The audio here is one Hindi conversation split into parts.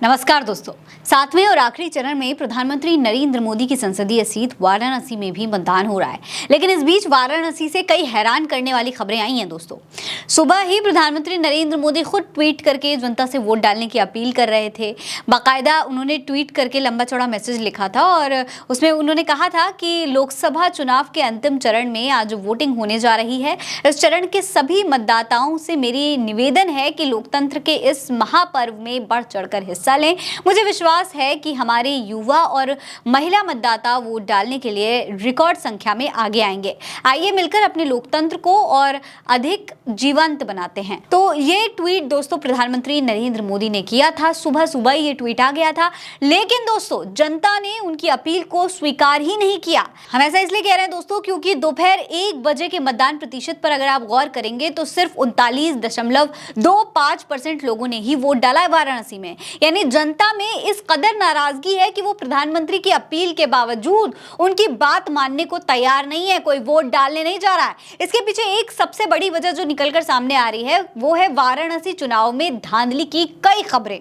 नमस्कार दोस्तों, सातवें और आखिरी चरण में प्रधानमंत्री नरेंद्र मोदी की संसदीय सीट वाराणसी में भी मतदान हो रहा है। लेकिन इस बीच वाराणसी से कई हैरान करने वाली खबरें आई हैं दोस्तों। सुबह ही प्रधानमंत्री नरेंद्र मोदी खुद ट्वीट करके जनता से वोट डालने की अपील कर रहे थे। बाकायदा उन्होंने ट्वीट करके लंबा चौड़ा मैसेज लिखा था और उसमें उन्होंने कहा था कि लोकसभा चुनाव के अंतिम चरण में आज वोटिंग होने जा रही है। इस चरण के सभी मतदाताओं से मेरी निवेदन है कि लोकतंत्र के इस महापर्व में बढ़ चढ़कर हिस्सा लें। मुझे विश्वास है कि हमारे युवा और महिला मतदाता वोट डालने के लिए रिकॉर्ड संख्या में आगे आएंगे। आइए मिलकर अपने लोकतंत्र को और अधिक जीवंत बनाते हैं। तो ये ट्वीट दोस्तों प्रधानमंत्री नरेंद्र मोदी ने किया था। सुबह सुबह ये ट्वीट आ गया था, लेकिन दोस्तों जनता ने उनकी अपील को स्वीकार ही नहीं किया। हम ऐसा इसलिए कह रहे हैं दोस्तों क्योंकि दोपहर 1 बजे के मतदान प्रतिशत पर अगर आप गौर करेंगे तो सिर्फ 39.25% लोगों ने ही वोट डाला है वाराणसी में। यानी जनता में इस कदर नाराजगी है कि वो प्रधानमंत्री की अपील के बावजूद उनकी बात मानने को तैयार नहीं है, कोई वोट डालने नहीं जा रहा है। इसके पीछे एक सबसे बड़ी वजह जो निकलकर सामने आ रही है वो है वाराणसी चुनाव में धांधली की कई खबरें।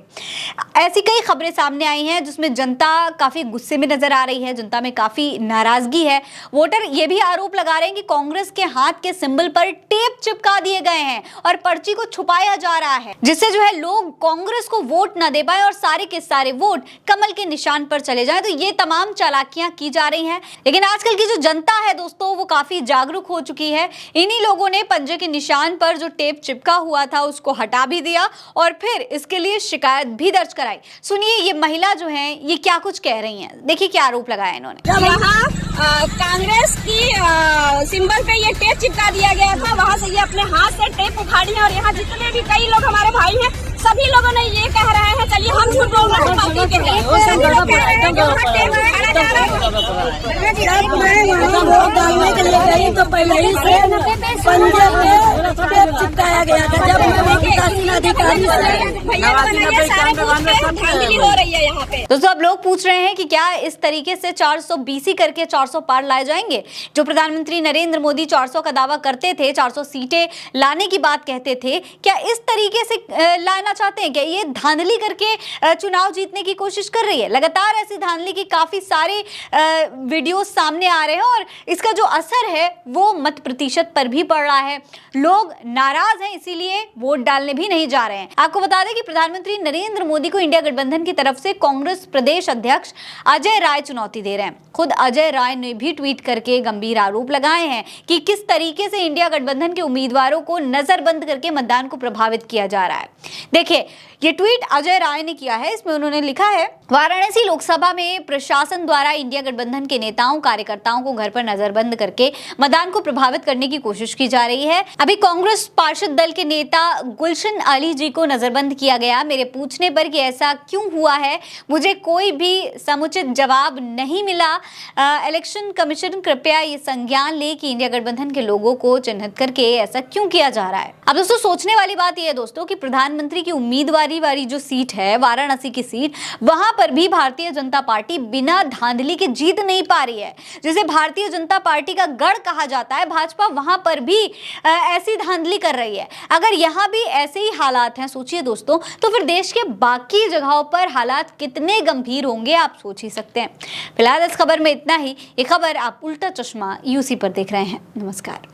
ऐसी कई खबरें सामने आई हैं जिसमें जनता काफी गुस्से में नजर आ रही है, जनता में काफी नाराजगी है। वोटर ये भी आरोप लगा रहे हैं कि कांग्रेस के हाथ के सिंबल पर टेप चिपका दिए गए हैं और पर्ची को छुपाया जा रहा है, जिससे जो है लोग कांग्रेस को वोट न दे पाए और सारे के सारे वोट कमल के निशान पर चले जाएं। तो ये तमाम चालाकियां की जा रही हैं। लेकिन आजकल की जो जनता है दोस्तों वो काफी जागरूक हो चुकी है। इन्हीं लोगों ने पंजे के निशान पर जो टेप चिपका हुआ था उसको हटा भी दिया और फिर इसके लिए शिकायत भी दर्ज कराई। सुनिए ये महिला जो है ये क्या कुछ कह रही हैं, देखिए क्या आरोप लगाया इन्होंने। कांग्रेस की सिंबल पे ये टेप चिपका दिया गया था, वहाँ से ये अपने हाथ से टेप उखाड़ी है और यहाँ जितने भी कई लोग हमारे भाई हैं सभी लोगों ने ये कह रहे हैं, चलिए हम झूठ बोल रहे हैं पार्टी के लिए। वोट डालने के लिए गई तो पहले ही से पंजे पे टेप चिपकाया गया था। जब अधिकारी हो रही है यहाँ पे। दोस्तों अब लोग पूछ रहे हैं कि क्या इस तरीके से 420 करके 400 पार लाए जाएंगे। जो प्रधानमंत्री नरेंद्र मोदी 400 का दावा करते थे, 400 सीटें लाने की बात कहते थे, क्या इस तरीके से लाना चाहते हैं? क्या ये धांधली करके चुनाव जीतने की कोशिश कर रही है? लगातार ऐसी धांधली की काफी सारे वीडियो सामने आ रहे हैं और इसका जो असर है वो मत प्रतिशत पर भी पड़ रहा है। लोग नाराज हैं, इसीलिए वोट डालने भी नहीं जा रहे हैं। आपको बता दें कि प्रधानमंत्री नरेंद्र मोदी को इंडिया गठबंधन की तरफ से कांग्रेस प्रदेश अध्यक्ष अजय राय चुनौती दे रहे हैं। खुद अजय राय ने भी ट्वीट करके गंभीर आरोप लगाए हैं कि किस तरीके से इंडिया गठबंधन के उम्मीदवारों को नजरबंद करके मतदान को प्रभावित किया जा रहा है। देखिए ये ट्वीट अजय राय ने किया है, इसमें उन्होंने लिखा है, वाराणसी लोकसभा में प्रशासन द्वारा इंडिया गठबंधन के नेताओं कार्यकर्ताओं को घर पर नजरबंद करके मतदान को प्रभावित करने की कोशिश की जा रही है। अभी कांग्रेस पार्षद दल के नेता गुलशन अली जी को नजरबंद किया गया। मेरे पूछने पर कि ऐसा क्यों हुआ है मुझे कोई भी समुचित जवाब नहीं मिला। इलेक्शन कमीशन कृपया ये संज्ञान ले कि इंडिया गठबंधन के लोगों को चिन्हित करके ऐसा क्यों किया जा रहा है। अब दोस्तों सोचने वाली बात यह है दोस्तों कि प्रधानमंत्री की उम्मीदवारी वाली जो सीट है वाराणसी की सीट, वहां पर भी भारतीय जनता पार्टी बिना धांधली के जीत नहीं पा रही है। जिसे भारतीय जनता पार्टी का गढ़ कहा जाता है भाजपा, वहां पर भी ऐसी धांधली कर रही है। अगर यहाँ भी ऐसे ही हालात हैं सोचिए दोस्तों, तो फिर देश के बाकी जगहों पर हालात कितने गंभीर होंगे आप सोच ही सकते हैं। फिलहाल इस खबर में इतना ही। ये खबर आप उल्टा चश्मा यूसी पर देख रहे हैं। नमस्कार।